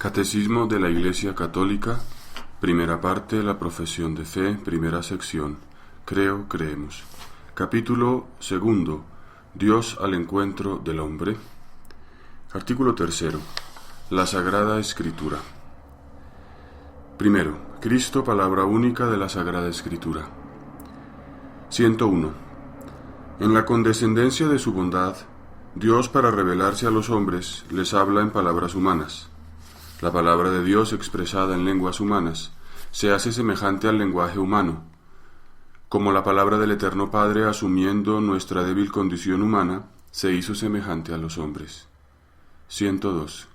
Catecismo de la Iglesia Católica, primera parte, la profesión de fe, primera sección, creo, creemos. Capítulo segundo, Dios al encuentro del hombre. Artículo tercero, la Sagrada Escritura. Primero, Cristo, palabra única de la Sagrada Escritura. 101. En la condescendencia de su bondad, Dios, para revelarse a los hombres, les habla en palabras humanas. La palabra de Dios, expresada en lenguas humanas, se hace semejante al lenguaje humano, como la palabra del Eterno Padre, asumiendo nuestra débil condición humana, se hizo semejante a los hombres. 102.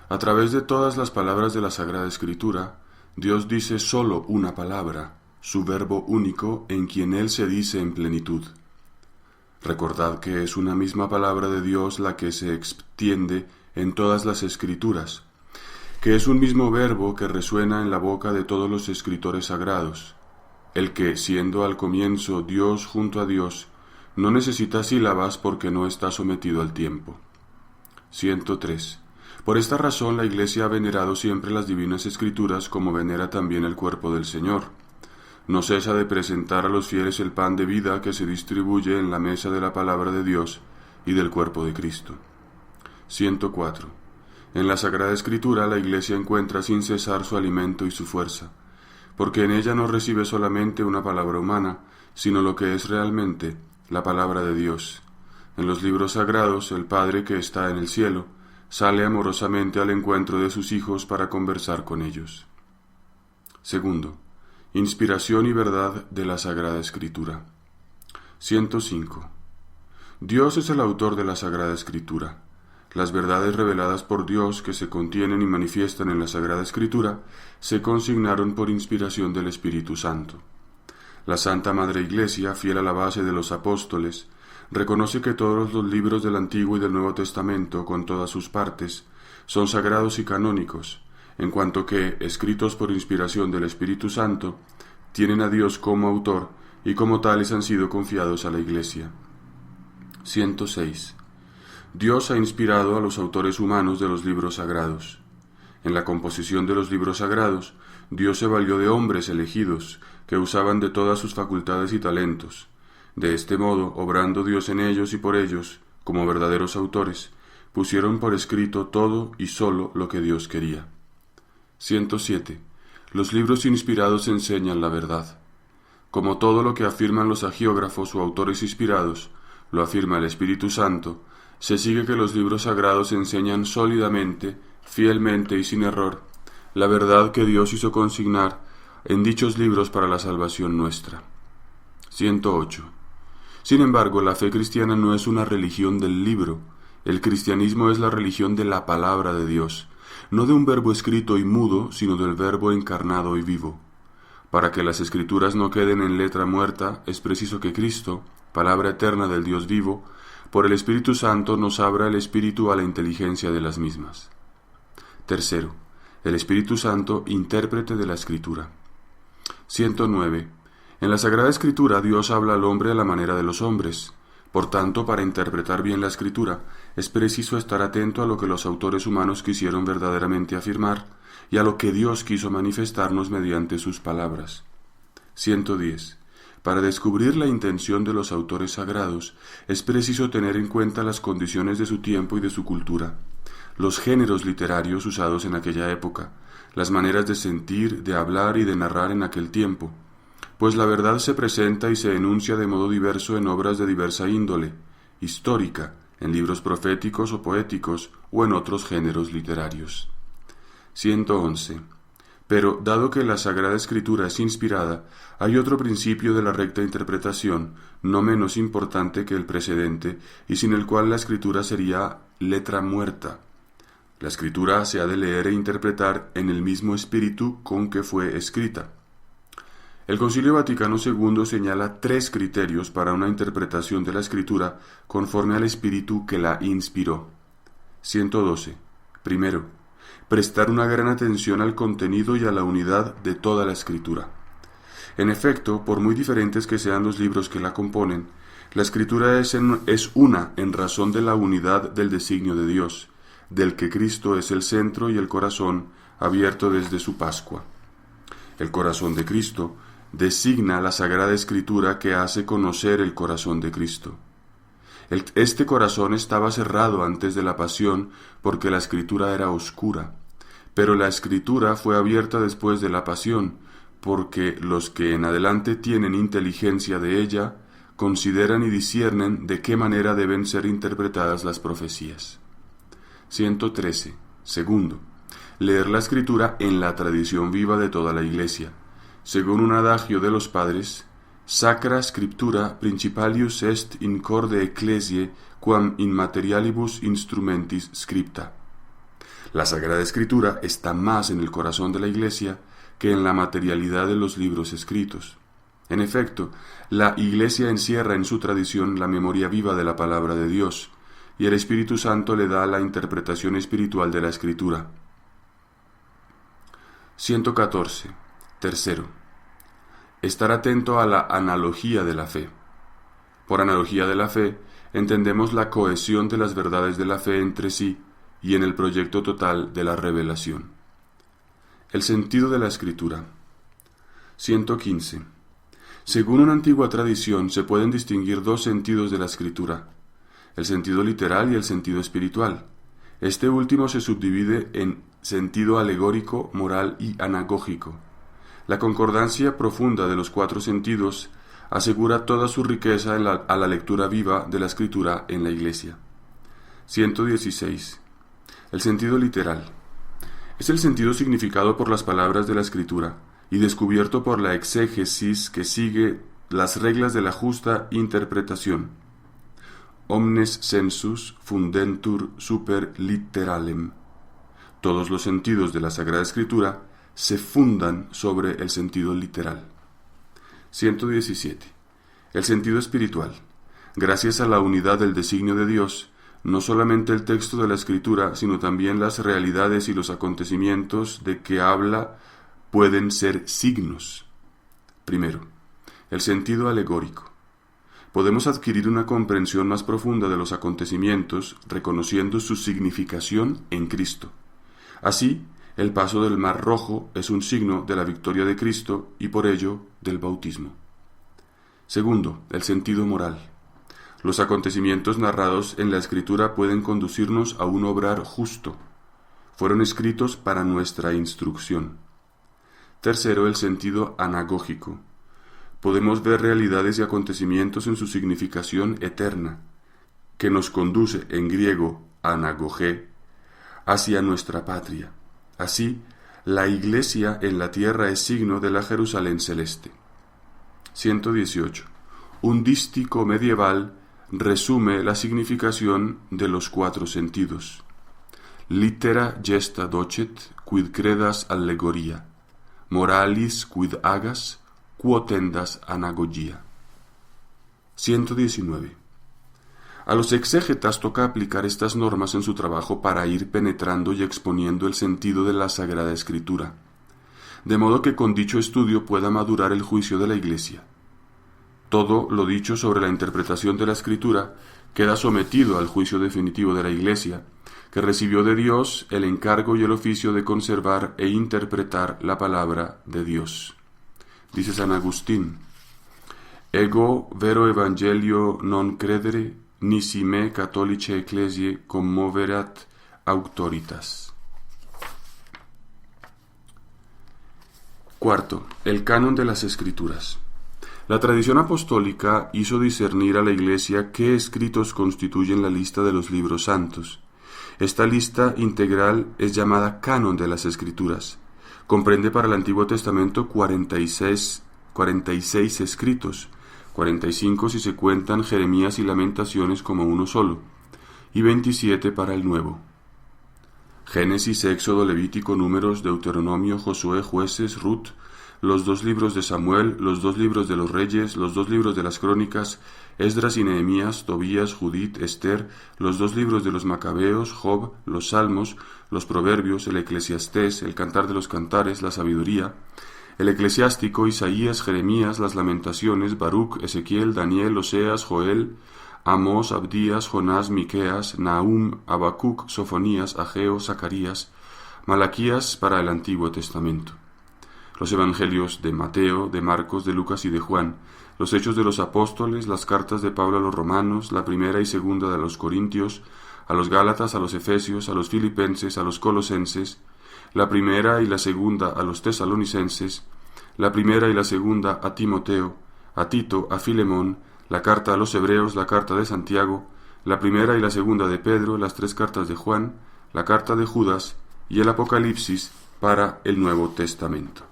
A través de todas las palabras de la Sagrada Escritura, Dios dice sólo una palabra, su verbo único, en quien Él se dice en plenitud. Recordad que es una misma palabra de Dios la que se extiende en todas las Escrituras, que es un mismo verbo que resuena en la boca de todos los escritores sagrados, el que, siendo al comienzo Dios junto a Dios, no necesita sílabas porque no está sometido al tiempo. 103. Por esta razón la Iglesia ha venerado siempre las divinas Escrituras como venera también el cuerpo del Señor. No cesa de presentar a los fieles el pan de vida que se distribuye en la mesa de la palabra de Dios y del cuerpo de Cristo. 104. En la Sagrada Escritura la Iglesia encuentra sin cesar su alimento y su fuerza, porque en ella no recibe solamente una palabra humana, sino lo que es realmente la palabra de Dios. En los libros sagrados, el Padre que está en el cielo sale amorosamente al encuentro de sus hijos para conversar con ellos. Segundo, inspiración y verdad de la Sagrada Escritura. 105. Dios es el autor de la Sagrada Escritura. Las verdades reveladas por Dios que se contienen y manifiestan en la Sagrada Escritura se consignaron por inspiración del Espíritu Santo. La Santa Madre Iglesia, fiel a la base de los apóstoles, reconoce que todos los libros del Antiguo y del Nuevo Testamento, con todas sus partes, son sagrados y canónicos, en cuanto que, escritos por inspiración del Espíritu Santo, tienen a Dios como autor y como tales han sido confiados a la Iglesia. 106. Dios ha inspirado a los autores humanos de los libros sagrados. En la composición de los libros sagrados, Dios se valió de hombres elegidos, que usaban de todas sus facultades y talentos. De este modo, obrando Dios en ellos y por ellos, como verdaderos autores, pusieron por escrito todo y sólo lo que Dios quería. 107. Los libros inspirados enseñan la verdad. Como todo lo que afirman los agiógrafos o autores inspirados, lo afirma el Espíritu Santo, se sigue que los libros sagrados enseñan sólidamente, fielmente y sin error, la verdad que Dios hizo consignar en dichos libros para la salvación nuestra. 108. Sin embargo, la fe cristiana no es una religión del libro. El cristianismo es la religión de la palabra de Dios, no de un verbo escrito y mudo, sino del verbo encarnado y vivo. Para que las Escrituras no queden en letra muerta, es preciso que Cristo, palabra eterna del Dios vivo, por el Espíritu Santo nos abra el espíritu a la inteligencia de las mismas. Tercero, el Espíritu Santo, intérprete de la Escritura. 109. En la Sagrada Escritura Dios habla al hombre a la manera de los hombres. Por tanto, para interpretar bien la Escritura, es preciso estar atento a lo que los autores humanos quisieron verdaderamente afirmar y a lo que Dios quiso manifestarnos mediante sus palabras. 110. Para descubrir la intención de los autores sagrados, es preciso tener en cuenta las condiciones de su tiempo y de su cultura, los géneros literarios usados en aquella época, las maneras de sentir, de hablar y de narrar en aquel tiempo, pues la verdad se presenta y se enuncia de modo diverso en obras de diversa índole, histórica, en libros proféticos o poéticos o en otros géneros literarios. 111. Pero, dado que la Sagrada Escritura es inspirada, hay otro principio de la recta interpretación, no menos importante que el precedente, y sin el cual la Escritura sería letra muerta. La Escritura se ha de leer e interpretar en el mismo espíritu con que fue escrita. El Concilio Vaticano II señala 3 criterios para una interpretación de la Escritura conforme al espíritu que la inspiró. 112. Primero, prestar una gran atención al contenido y a la unidad de toda la Escritura. En efecto, por muy diferentes que sean los libros que la componen, la Escritura es una en razón de la unidad del designio de Dios, del que Cristo es el centro y el corazón abierto desde su Pascua. El corazón de Cristo designa la Sagrada Escritura que hace conocer el corazón de Cristo. Este corazón estaba cerrado antes de la pasión porque la Escritura era oscura, pero la Escritura fue abierta después de la pasión, porque los que en adelante tienen inteligencia de ella consideran y disciernen de qué manera deben ser interpretadas las profecías. 113. Segundo, leer la Escritura en la tradición viva de toda la Iglesia. Según un adagio de los padres, Sacra Scriptura principalius est in corde ecclesiae quam in materialibus instrumentis scripta. La Sagrada Escritura está más en el corazón de la Iglesia que en la materialidad de los libros escritos. En efecto, la Iglesia encierra en su tradición la memoria viva de la palabra de Dios, y el Espíritu Santo le da la interpretación espiritual de la Escritura. 114. Tercero, estar atento a la analogía de la fe. Por analogía de la fe, entendemos la cohesión de las verdades de la fe entre sí y en el proyecto total de la revelación. El sentido de la Escritura. 115. Según una antigua tradición, se pueden distinguir dos sentidos de la Escritura, el sentido literal y el sentido espiritual. Este último se subdivide en sentido alegórico, moral y anagógico. La concordancia profunda de los cuatro sentidos asegura toda su riqueza a la lectura viva de la Escritura en la Iglesia. 116. El sentido literal. Es el sentido significado por las palabras de la Escritura y descubierto por la exégesis que sigue las reglas de la justa interpretación. Omnes sensus fundentur super literalem. Todos los sentidos de la Sagrada Escritura se fundan sobre el sentido literal. 117. El sentido espiritual. Gracias a la unidad del designio de Dios, no solamente el texto de la Escritura, sino también las realidades y los acontecimientos de que habla pueden ser signos. Primero, el sentido alegórico. Podemos adquirir una comprensión más profunda de los acontecimientos reconociendo su significación en Cristo. Así, el paso del Mar Rojo es un signo de la victoria de Cristo y por ello del bautismo. Segundo, el sentido moral. Los acontecimientos narrados en la Escritura pueden conducirnos a un obrar justo. Fueron escritos para nuestra instrucción. Tercero, el sentido anagógico. Podemos ver realidades y acontecimientos en su significación eterna, que nos conduce, en griego, anagogé, hacia nuestra patria. Así, la Iglesia en la tierra es signo de la Jerusalén celeste. 118. Un dístico medieval resume la significación de los cuatro sentidos. Litera gesta docet, quid credas allegoria, moralis quid agas, quotendas anagogia. 119. A los exégetas toca aplicar estas normas en su trabajo para ir penetrando y exponiendo el sentido de la Sagrada Escritura, de modo que con dicho estudio pueda madurar el juicio de la Iglesia. Todo lo dicho sobre la interpretación de la Escritura queda sometido al juicio definitivo de la Iglesia, que recibió de Dios el encargo y el oficio de conservar e interpretar la palabra de Dios. Dice San Agustín: Ego vero evangelio non credere, nisi me catholice ecclesiae commoverat auctoritas. Cuarto, el canon de las Escrituras. La tradición apostólica hizo discernir a la Iglesia qué escritos constituyen la lista de los libros santos. Esta lista integral es llamada canon de las Escrituras. Comprende para el Antiguo Testamento 46 escritos, 45 si se cuentan Jeremías y Lamentaciones como uno solo, y 27 para el Nuevo. Génesis, Éxodo, Levítico, Números, Deuteronomio, Josué, Jueces, Ruth, los 2 libros de Samuel, los 2 libros de los Reyes, los 2 libros de las Crónicas, Esdras y Nehemías, Tobías, Judith, Esther, los 2 libros de los Macabeos, Job, los Salmos, los Proverbios, el Eclesiastés, el Cantar de los Cantares, la Sabiduría, el Eclesiástico, Isaías, Jeremías, las Lamentaciones, Baruch, Ezequiel, Daniel, Oseas, Joel, Amós, Abdías, Jonás, Miqueas, Nahum, Habacuc, Sofonías, Ageo, Zacarías, Malaquías para el Antiguo Testamento. Los evangelios de Mateo, de Marcos, de Lucas y de Juan, los hechos de los apóstoles, las cartas de Pablo a los romanos, la primera y segunda de los corintios, a los gálatas, a los efesios, a los filipenses, a los colosenses, la primera y la segunda a los tesalonicenses, la primera y la segunda a Timoteo, a Tito, a Filemón, la carta a los hebreos, la carta de Santiago, la primera y la segunda de Pedro, las tres cartas de Juan, la carta de Judas y el Apocalipsis para el Nuevo Testamento.